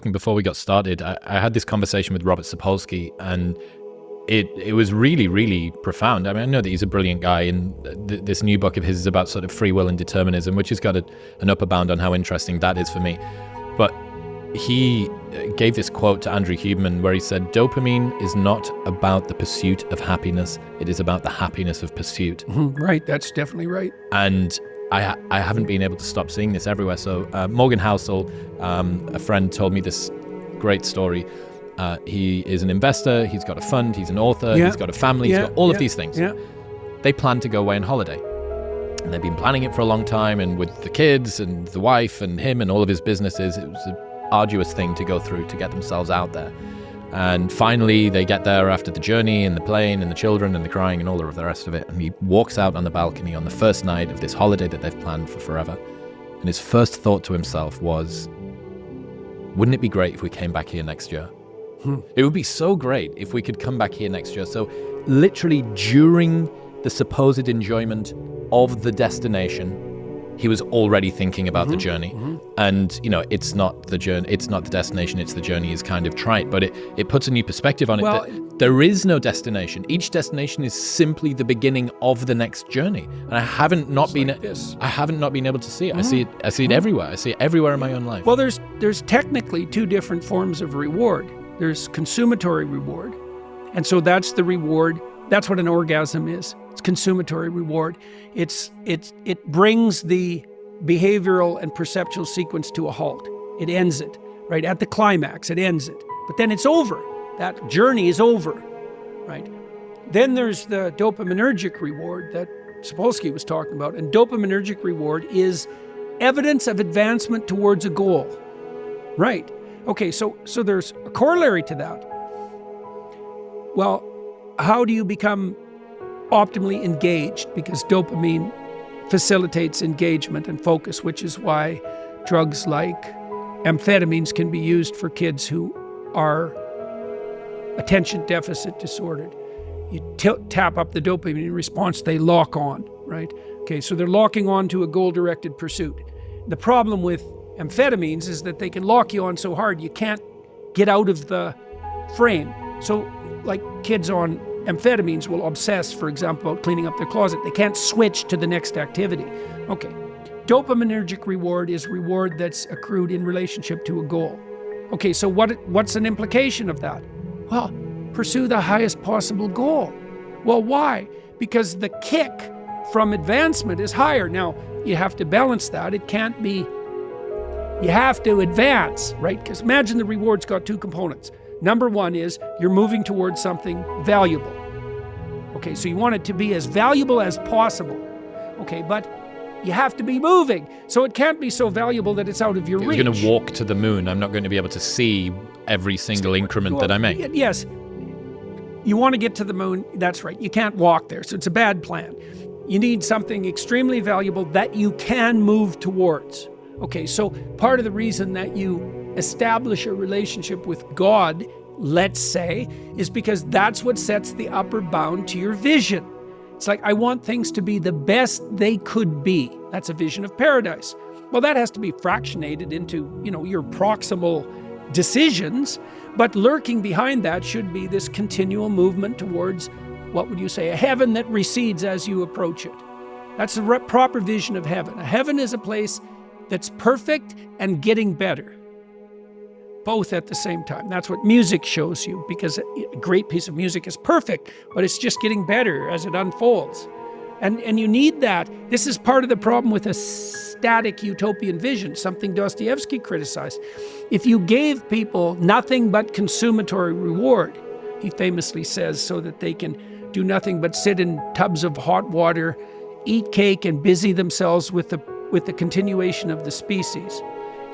talking before we got started, I had this conversation with Robert Sapolsky, and it was really, really profound. I mean, I know that he's a brilliant guy, and this new book of his is about sort of free will and determinism, which has got an upper bound on how interesting that is for me. But he gave this quote to Andrew Huberman where he said, dopamine is not about the pursuit of happiness. It is about the happiness of pursuit. Mm-hmm. Right. That's definitely right. And I haven't been able to stop seeing this everywhere. So Morgan Housel, a friend, told me this great story. He is an investor. He's got a fund. He's an author. He's got a family. He's got all of these things. Yeah. They plan to go away on holiday. And they've been planning it for a long time. And with the kids and the wife and him and all of his businesses, it was an arduous thing to go through to get themselves out there. And finally, they get there after the journey and the plane and the children and the crying and all of the rest of it. And he walks out on the balcony on the first night of this holiday that they've planned for forever. And his first thought to himself was, wouldn't it be great if we came back here next year? It would be so great if we could come back here next year. So literally during the supposed enjoyment of the destination, he was already thinking about the journey. And, you know, it's not the journey, it's not the destination, it's the journey is kind of trite, but it puts a new perspective on it. That there is no destination. Each destination is simply the beginning of the next journey. And I haven't not been able to see it. I see it everywhere. I see it everywhere in my own life. Well, there's technically two different forms of reward. There's consummatory reward. And so that's the reward. That's what an orgasm is. It's consummatory reward. It brings the behavioral and perceptual sequence to a halt. It ends it, right? At the climax, it ends it. But then it's over. That journey is over, right? Then there's the dopaminergic reward that Sapolsky was talking about. And dopaminergic reward is evidence of advancement towards a goal, right? Okay, so there's a corollary to that. Well, how do you become optimally engaged? Because dopamine facilitates engagement and focus, which is why drugs like amphetamines can be used for kids who are attention deficit disordered. You tap up the dopamine response, they lock on, right? Okay, so they're locking on to a goal-directed pursuit. The problem with amphetamines is that they can lock you on so hard you can't get out of the frame. So like kids on amphetamines will obsess, for example, about cleaning up their closet. They can't switch to the next activity. Okay, dopaminergic reward is reward that's accrued in relationship to a goal. Okay, so what's an implication of that? Well, pursue the highest possible goal. Well, why? Because the kick from advancement is higher. Now, you have to balance that. It can't be, you have to advance, right? Because imagine the reward's got two components. Number one is you're moving towards something valuable. Okay, so you want it to be as valuable as possible. Okay, but you have to be moving. So it can't be so valuable that it's out of your reach. You're going to walk to the moon. I'm not going to be able to see every single increment that I make. Yes. You want to get to the moon. That's right. You can't walk there. So it's a bad plan. You need something extremely valuable that you can move towards. Okay, so part of the reason that you establish a relationship with God, let's say, is because that's what sets the upper bound to your vision. It's like, I want things to be the best they could be. That's a vision of paradise. Well, that has to be fractionated into, your proximal decisions, but lurking behind that should be this continual movement towards, what would you say, a heaven that recedes as you approach it. That's the proper vision of heaven. A heaven is a place that's perfect and getting better, both at the same time. That's what music shows you, because a great piece of music is perfect, but it's just getting better as it unfolds. And you need that. This is part of the problem with a static utopian vision, something Dostoevsky criticized. If you gave people nothing but consummatory reward, he famously says, so that they can do nothing but sit in tubs of hot water, eat cake, and busy themselves with the continuation of the species.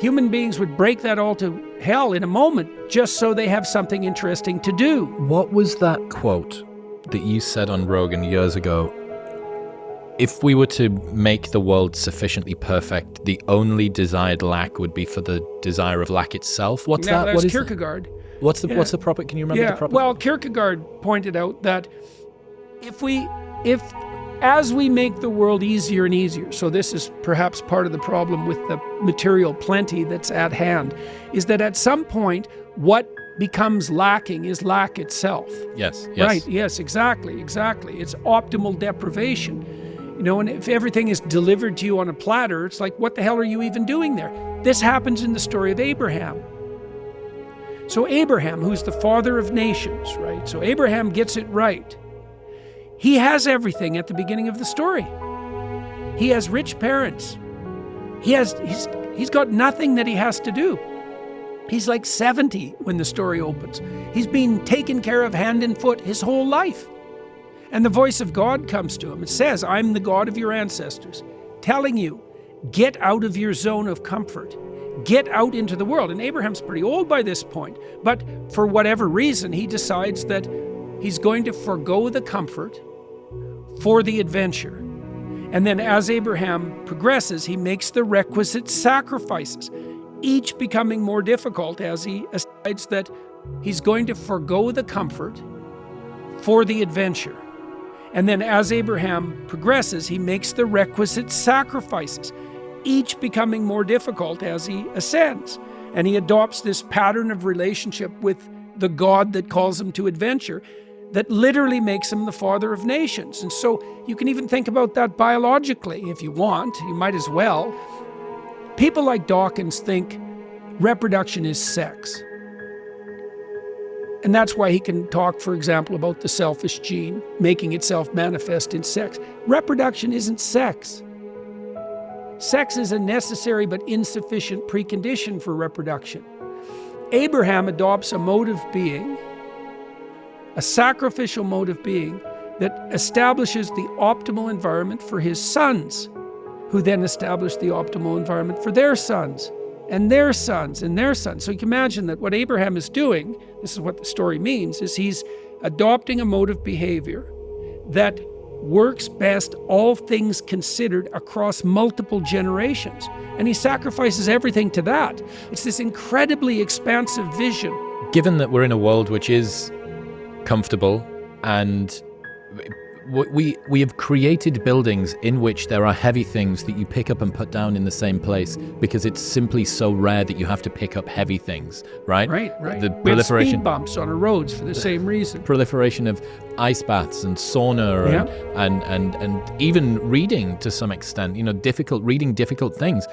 Human beings would break that all to hell in a moment just so they have something interesting to do. What was that quote that you said on Rogan years ago? If we were to make the world sufficiently perfect, the only desired lack would be for the desire of lack itself. What's that? That's Kierkegaard. What's the proper? Can you remember the proper? Well, Kierkegaard pointed out that if as we make the world easier and easier, so this is perhaps part of the problem with the material plenty that's at hand, is that at some point, what becomes lacking is lack itself. Yes. Right, yes, exactly. It's optimal deprivation. And if everything is delivered to you on a platter, it's like, what the hell are you even doing there? This happens in the story of Abraham. So Abraham, who's the father of nations, right? So Abraham gets it right. He has everything at the beginning of the story. He has rich parents. He's got nothing that he has to do. He's like 70 when the story opens. He's been taken care of hand and foot his whole life. And the voice of God comes to him. It says, I'm the God of your ancestors, telling you, get out of your zone of comfort. Get out into the world. And Abraham's pretty old by this point. But for whatever reason, he decides that he's going to forego the comfort for the adventure. And then as Abraham progresses, he makes the requisite sacrifices, each becoming more difficult as he decides that he's going to forego the comfort for the adventure. And then as Abraham progresses, he makes the requisite sacrifices, each becoming more difficult as he ascends. And he adopts this pattern of relationship with the God that calls him to adventure that literally makes him the father of nations. And so you can even think about that biologically if you want. You might as well. People like Dawkins think reproduction is sex. And that's why he can talk, for example, about the selfish gene making itself manifest in sex. Reproduction isn't sex. Sex is a necessary but insufficient precondition for reproduction. Abraham adopts a mode of being, a sacrificial mode of being, that establishes the optimal environment for his sons, who then establish the optimal environment for their sons, and their sons, and their sons. So you can imagine that what Abraham is doing, this is what the story means, is he's adopting a mode of behavior that works best, all things considered, across multiple generations. And he sacrifices everything to that. It's this incredibly expansive vision. Given that we're in a world which is comfortable and we have created buildings in which there are heavy things that you pick up and put down in the same place because it's simply so rare that you have to pick up heavy things, right? Right. The We have proliferation, speed bumps on our roads for the same reason. proliferation of ice baths and sauna and even reading to some extent, reading difficult things.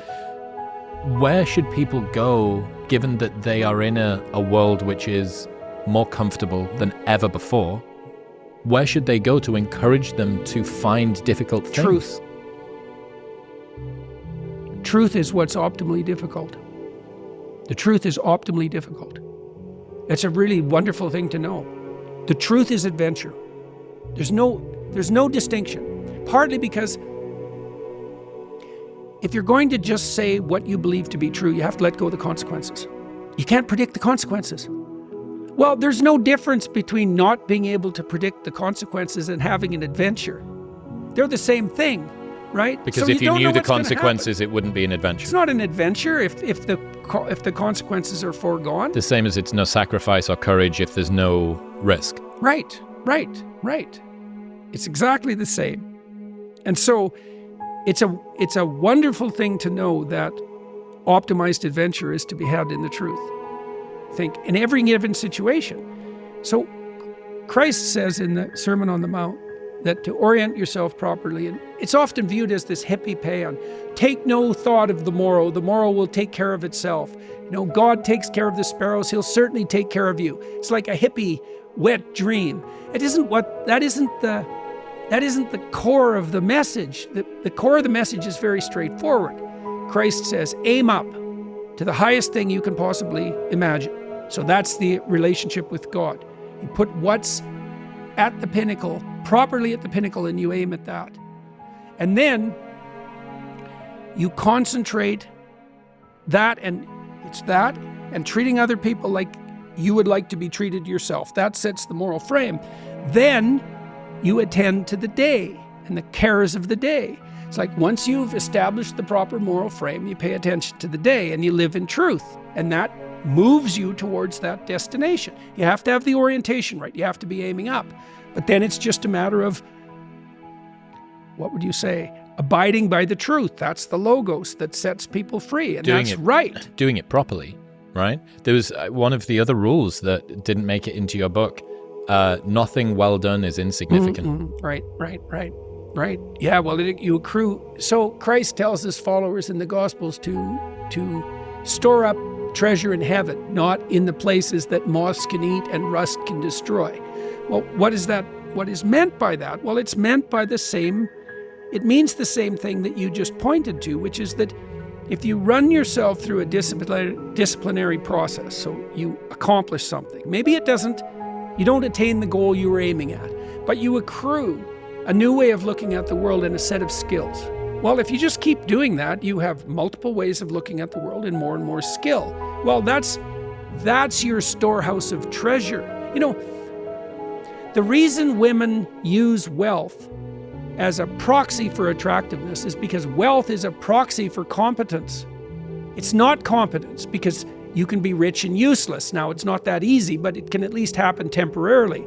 Where should people go given that they are in a world which is more comfortable than ever before? Where should they go to encourage them to find difficult things? Truth. Truth is what's optimally difficult. The truth is optimally difficult. It's a really wonderful thing to know. The truth is adventure. There's no distinction. Partly because if you're going to just say what you believe to be true, you have to let go of the consequences. You can't predict the consequences. Well, there's no difference between not being able to predict the consequences and having an adventure. They're the same thing, right? Because so if you knew the what's gonna consequences, happen. it wouldn't be an adventure. It's not an adventure if the consequences are foregone. The same as it's no sacrifice or courage if there's no risk. Right. It's exactly the same. And so it's a wonderful thing to know that optimized adventure is to be had in the truth. Think in every given situation. So Christ says in the Sermon on the Mount that to orient yourself properly, and it's often viewed as this hippie paean, take no thought of the morrow will take care of itself. God takes care of the sparrows, he'll certainly take care of you. It's like a hippie wet dream. That isn't the core of the message. The core of the message is very straightforward. Christ says, aim up to the highest thing you can possibly imagine. So that's the relationship with God. You put what's at the pinnacle, properly at the pinnacle, and you aim at that. And then you concentrate that, and it's that, and treating other people like you would like to be treated yourself. That sets the moral frame. Then you attend to the day and the cares of the day. It's like once you've established the proper moral frame, you pay attention to the day and you live in truth. And that moves you towards that destination. You have to have the orientation right. You have to be aiming up. But then it's just a matter of what would you say? Abiding by the truth. That's the logos that sets people free. And that's right. Doing it properly, right? There was one of the other rules that didn't make it into your book. Nothing well done is insignificant. Right. Yeah, well, you accrue. So Christ tells his followers in the Gospels to store up treasure in heaven, not in the places that moths can eat and rust can destroy. Well, what is that? What is meant by that? Well, it's meant by it means the same thing that you just pointed to, which is that if you run yourself through a disciplinary process, so you accomplish something, maybe you don't attain the goal you were aiming at, but you accrue a new way of looking at the world and a set of skills. Well, if you just keep doing that, you have multiple ways of looking at the world and more skill. Well, that's your storehouse of treasure. The reason women use wealth as a proxy for attractiveness is because wealth is a proxy for competence. It's not competence, because you can be rich and useless. Now, it's not that easy, but it can at least happen temporarily.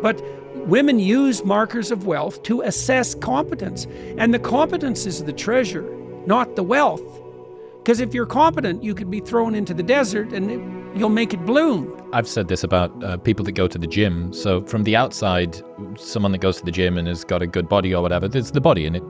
But women use markers of wealth to assess competence. And the competence is the treasure, not the wealth. Because if you're competent, you could be thrown into the desert and you'll make it bloom. I've said this about people that go to the gym. So from the outside, someone that goes to the gym and has got a good body or whatever, there's the body, and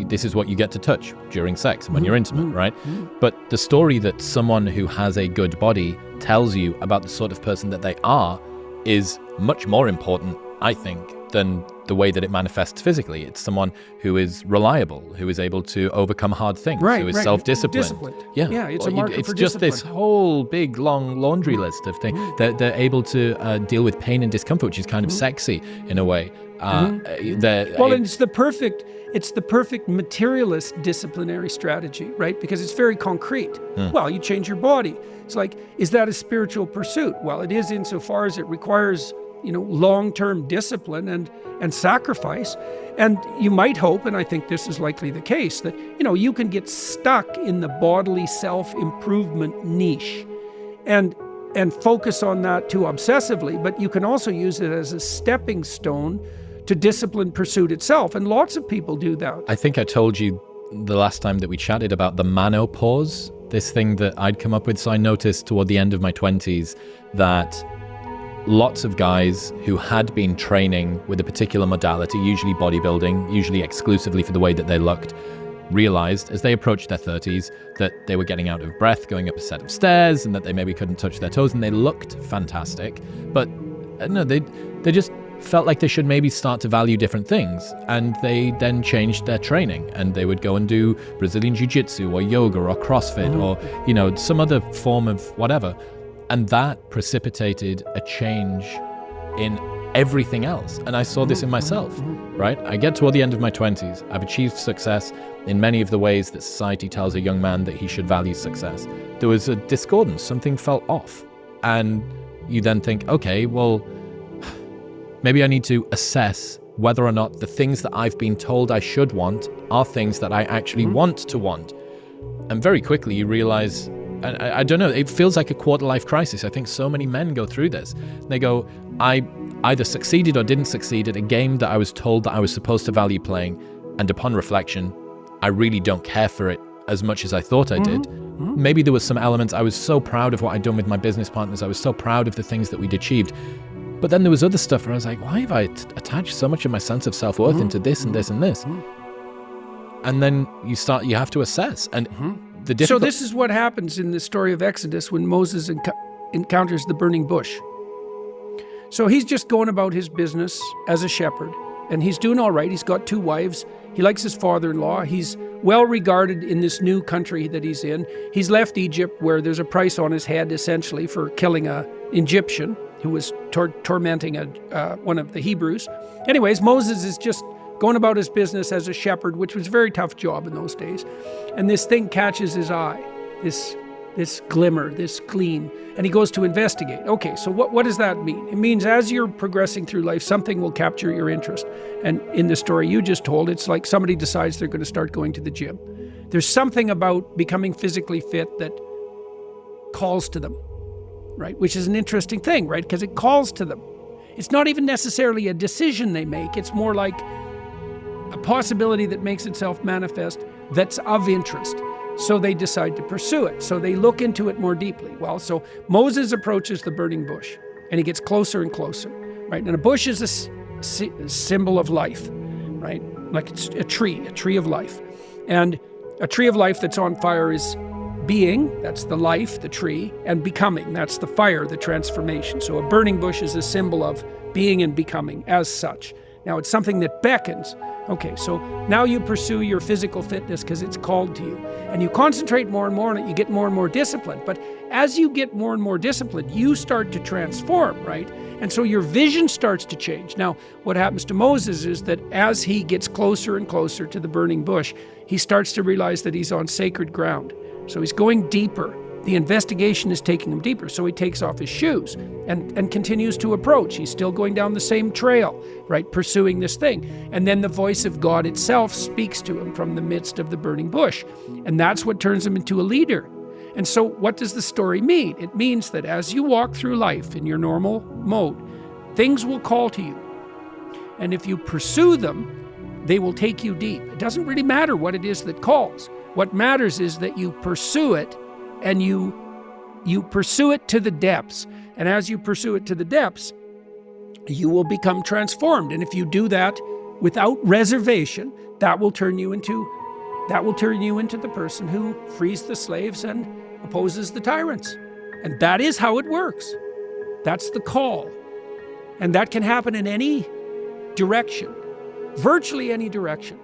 this is what you get to touch during sex and when you're intimate, right? But the story that someone who has a good body tells you about the sort of person that they are is much more important, I think, than the way that it manifests physically. It's someone who is reliable, who is able to overcome hard things, who is self-disciplined. Yeah, it's a marker for just discipline. this whole big, long laundry list of things. They're able to deal with pain and discomfort, which is kind of sexy in a way. And it's the perfect materialist disciplinary strategy, right? Because it's very concrete. Well, you change your body. It's like, is that a spiritual pursuit? Well, it is insofar as it requires long-term discipline and sacrifice. And you might hope, and I think this is likely the case, that, you can get stuck in the bodily self-improvement niche and focus on that too obsessively, but you can also use it as a stepping stone to discipline pursuit itself. And lots of people do that. I think I told you the last time that we chatted about the manopause, this thing that I'd come up with. So I noticed toward the end of my 20s that lots of guys who had been training with a particular modality, usually bodybuilding, usually exclusively for the way that they looked, realized as they approached their 30s that they were getting out of breath going up a set of stairs and that they maybe couldn't touch their toes, and they looked fantastic. But no, they just felt like they should maybe start to value different things. And they then changed their training, and they would go and do Brazilian Jiu-Jitsu or yoga or CrossFit or, some other form of whatever. And that precipitated a change in everything else. And I saw this in myself, right? I get toward the end of my 20s. I've achieved success in many of the ways that society tells a young man that he should value success. There was a discordance. Something felt off. And you then think, okay, well, maybe I need to assess whether or not the things that I've been told I should want are things that I actually want to want. And very quickly you realize, and I don't know, it feels like a quarter-life crisis. I think so many men go through this. They go, I either succeeded or didn't succeed at a game that I was told that I was supposed to value playing, and upon reflection, I really don't care for it as much as I thought I did. Maybe there was some elements, I was so proud of what I'd done with my business partners, I was so proud of the things that we'd achieved. But then there was other stuff where I was like, why have I attached so much of my sense of self-worth into this and this and this? And then you have to assess. And so this is what happens in the story of Exodus when Moses encounters the burning bush. So he's just going about his business as a shepherd, and he's doing all right. He's got 2 wives. He likes his father-in-law. He's well regarded in this new country that he's in. He's left Egypt, where there's a price on his head, essentially, for killing an Egyptian who was tormenting one of the Hebrews. Anyways, Moses is just going about his business as a shepherd, which was a very tough job in those days. And this thing catches his eye, this glimmer, this gleam, and he goes to investigate. Okay, so what does that mean? It means as you're progressing through life, something will capture your interest. And in the story you just told, it's like somebody decides they're going to start going to the gym. There's something about becoming physically fit that calls to them, right? Which is an interesting thing, right? Because it calls to them. It's not even necessarily a decision they make. It's more like a possibility that makes itself manifest that's of interest. So they decide to pursue it. So they look into it more deeply. Well, so Moses approaches the burning bush, and he gets closer and closer, right? And a bush is a symbol of life, right? Like it's a tree of life. And a tree of life that's on fire is being, that's the life, the tree, and becoming, that's the fire, the transformation. So a burning bush is a symbol of being and becoming as such. Now it's something that beckons. Okay, so now you pursue your physical fitness because it's called to you. And you concentrate more and more on it, you get more and more disciplined. But as you get more and more disciplined, you start to transform, right? And so your vision starts to change. Now, what happens to Moses is that as he gets closer and closer to the burning bush, he starts to realize that he's on sacred ground. So he's going deeper. The investigation is taking him deeper. So he takes off his shoes and continues to approach. He's still going down the same trail, right, pursuing this thing. And then the voice of God itself speaks to him from the midst of the burning bush. And that's what turns him into a leader. And so what does the story mean? It means that as you walk through life in your normal mode, things will call to you. And if you pursue them, they will take you deep. It doesn't really matter what it is that calls. What matters is that you pursue it, and you pursue it to the depths. And as you pursue it to the depths, you will become transformed. And if you do that without reservation, that will turn you into the person who frees the slaves and opposes the tyrants. And that is how it works. That's the call. And that can happen in any direction, virtually any direction.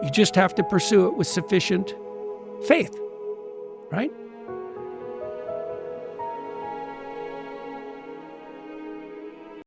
You just have to pursue it with sufficient faith, right?